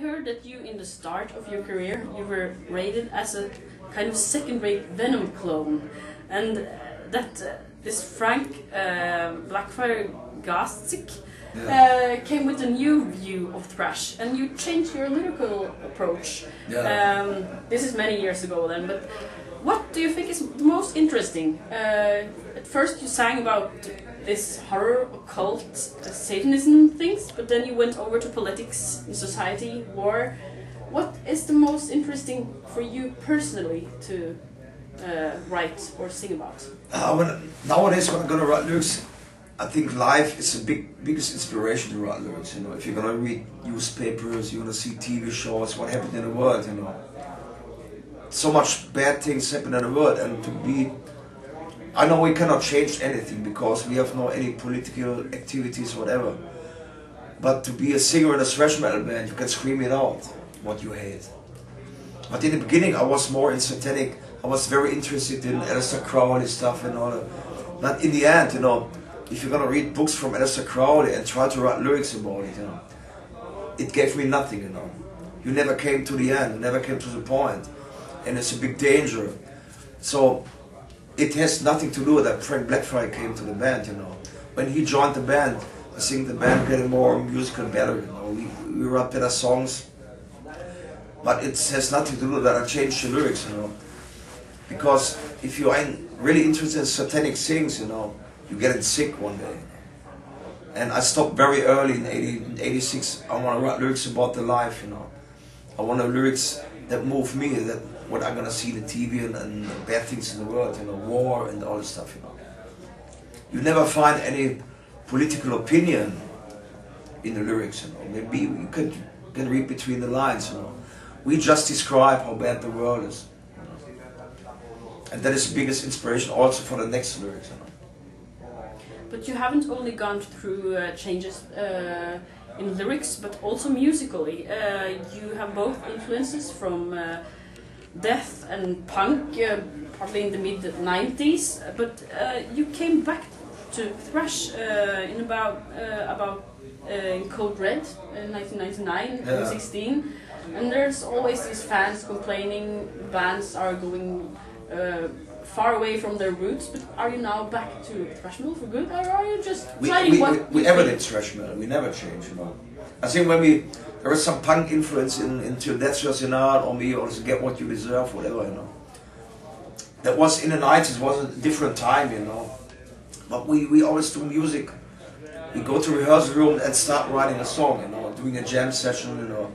heard that you, in the start of your career, you were rated as a kind of second-rate Venom clone, and that this Frank Blackfire Gastic came with a new view of thrash, and you changed your lyrical approach. Yeah. This is many years ago then, but what do you think is the most interesting? At first you sang about this horror, occult, Satanism things, but then you went over to politics, society, war. What is the most interesting for you personally to write or sing about? Nowadays when I'm gonna write lyrics, I think life is the biggest inspiration to write lyrics. You know, if you're gonna read newspapers, you're gonna see TV shows, what happened in the world. You know, so much bad things happen in the world, and to be, I know we cannot change anything because we have no any political activities, whatever. But to be a singer in a thrash metal band, you can scream it out what you hate. But in the beginning, I was more in satanic. I was very interested in Aleister Crowley stuff and all that. But in the end, you know, if you're gonna read books from Aleister Crowley and try to write lyrics about it, you know, it gave me nothing, you know. You never came to the end, you never came to the point, and it's a big danger. So it has nothing to do with that Frank Blackfire came to the band, you know. When he joined the band, I think the band getting more musical better, you know. We wrote better songs, but it has nothing to do with that. I changed the lyrics, you know. Because if you ain't really interested in satanic things, you know, you get sick one day. And I stopped very early in 86. I want to write lyrics about the life, you know. I want to lyrics that move me, that what I'm gonna see in the TV and the bad things in the world, you know, war and all this stuff, you know. You never find any political opinion in the lyrics, you know. Maybe you can read between the lines, you know. We just describe how bad the world is. And that is the biggest inspiration also for the next lyrics, you know. But you haven't only gone through changes in lyrics, but also musically. You have both influences from death and punk, probably in the mid-90s, but you came back to thrash in in Code Red in 1999, 2016, and there's always these fans complaining bands are going far away from their roots, but are you now back to thrash metal for good, or are you just trying we never did thrash metal, we never changed, you know. I think when there was some punk influence into That's Just An Art or me, or Get What You Deserve, whatever, you know. That was in the 90s, was a different time, you know. But we always do music. We go to rehearsal room and start writing a song, you know, doing a jam session, you know.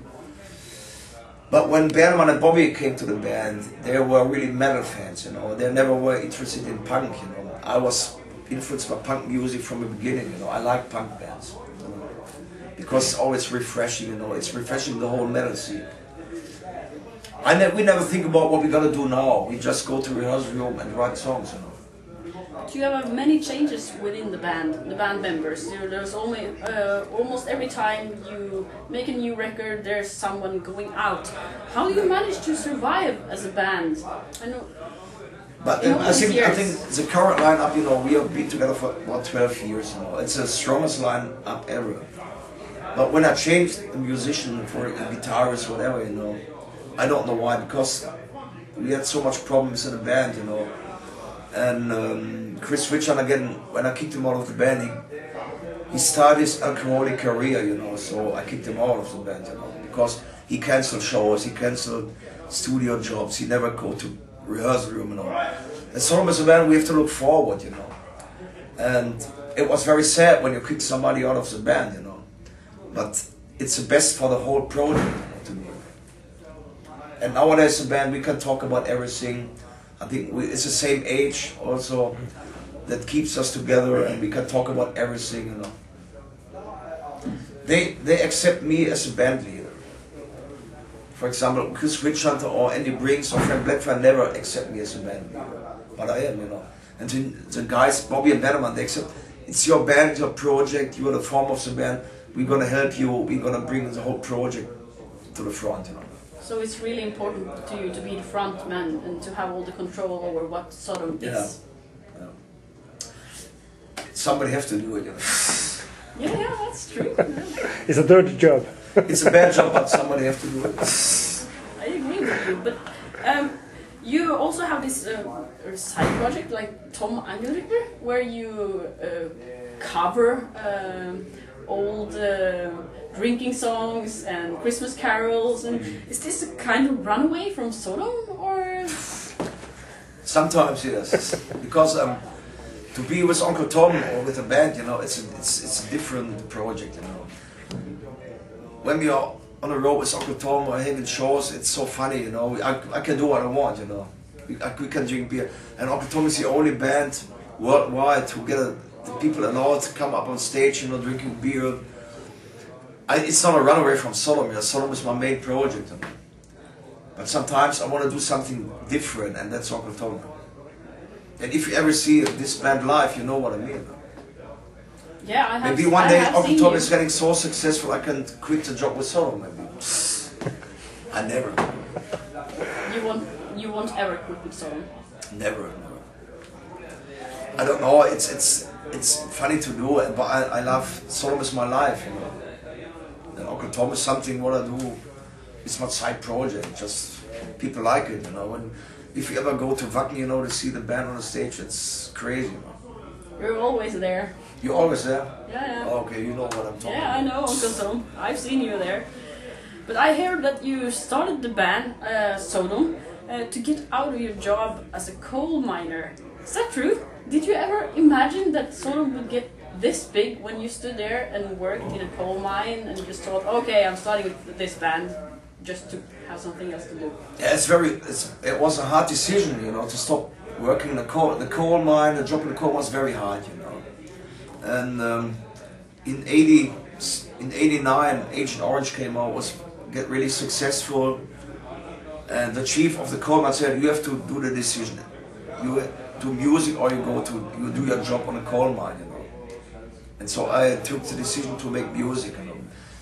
But when Berman and Bobby came to the band, they were really metal fans, you know. They never were interested in punk, you know. I was influenced by punk music from the beginning, you know. I like punk bands, you know, because it's always refreshing, you know. It's refreshing the whole metal scene. We never think about what we're gonna do now. We just go to rehearsal room and write songs, you know. You have many changes within the band members. There's only almost every time you make a new record, there's someone going out. How do you manage to survive as a band? I know. But I think the current lineup, you know, we have been together for about 12 years, you know. It's the strongest lineup ever. But when I changed the musician for a guitarist, whatever, you know, I don't know why, because we had so much problems in the band, you know. And Chris Richard, again, when I kicked him out of the band, he started his alcoholic career, you know, so I kicked him out of the band, you know, because he cancelled shows, he cancelled studio jobs, he never go to rehearsal room, you know. And so as a band, we have to look forward, you know. And it was very sad when you kick somebody out of the band, you know. But it's the best for the whole project, you know, to me. And nowadays, the band, we can talk about everything. I think it's the same age also that keeps us together, and we can talk about everything, you know. They accept me as a band leader. For example, Chris Richard or Andy Briggs or Frank Blackfire never accept me as a band leader, but I am, you know. And the guys, Bobby and Betterman, they accept, it's your band, your project, you're the form of the band, we're gonna help you, we're gonna bring the whole project to the front, you know. So it's really important to you to be the front man and to have all the control over what Sodom is. Yeah. Somebody has to do it, you know. Yeah, that's true. It's a dirty job. It's a bad job, but somebody have to do it. I agree with you, but you also have this side project like Tom Angelripper, where you cover old drinking songs and Christmas carols. And is this a kind of runaway from Sodom, or? Sometimes yes, because to be with Uncle Tom or with a band, you know, it's a different project, you know. When we are on the road with Uncle Tom or having shows, it's so funny, you know. I can do what I want, you know. We can drink beer, and Uncle Tom is the only band worldwide to get the people allowed to come up on stage, you know, drinking beer. It's not a runaway from Sodom. You know, Sodom is my main project, you know. But sometimes I want to do something different, and that's Uncle Tom. And if you ever see this band live, you know what I mean. Yeah, I have. Maybe one day Uncle Tom is getting so successful I can quit the job with Sodom. Maybe. I never. You won't ever quit with Sodom. Never. I don't know. It's funny to do, but I love Sodom is my life, you know. And Uncle Tom is something what I do. It's my side project. Just people like it, you know. And if you ever go to Wacken, you know, to see the band on the stage, it's crazy, you know. You're always there. You're always there? Yeah. Oh, okay, you know what I'm talking about. Yeah, I know Uncle Tom. I've seen you there. But I heard that you started the band Sodom to get out of your job as a coal miner. Is that true? Did you ever imagine that Sodom would get this big when you stood there and worked in a coal mine and you just thought, okay, I'm starting with this band just to have something else to do? Yeah, it was a hard decision, you know, to stop working in the coal mine. The job in the coal was very hard, you know. And in '89, Agent Orange came out, get really successful, and the chief of the coal mine said, you have to do the decision. You do music or you do your job on a coal mine, you know. And so I took the decision to make music, you know.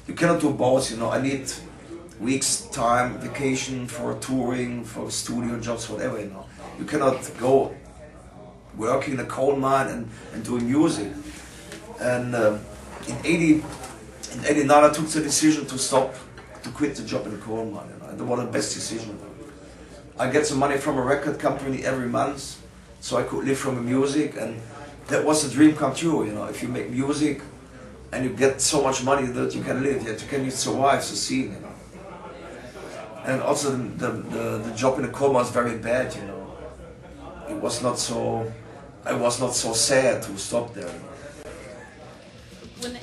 You cannot do both, you know. I need weeks time, vacation for touring, for studio jobs, whatever, you know. You cannot go working in a coal mine and doing music. And in '89 I took the decision to quit the job in the coal mine, you know. And it was the best decision. I get some money from a record company every month, so I could live from the music, and that was a dream come true, you know. If you make music and you get so much money that you can live, yet you can survive the scene, you know. And also the job in the coal mine was very bad, you know. I was not so sad to stop there. When the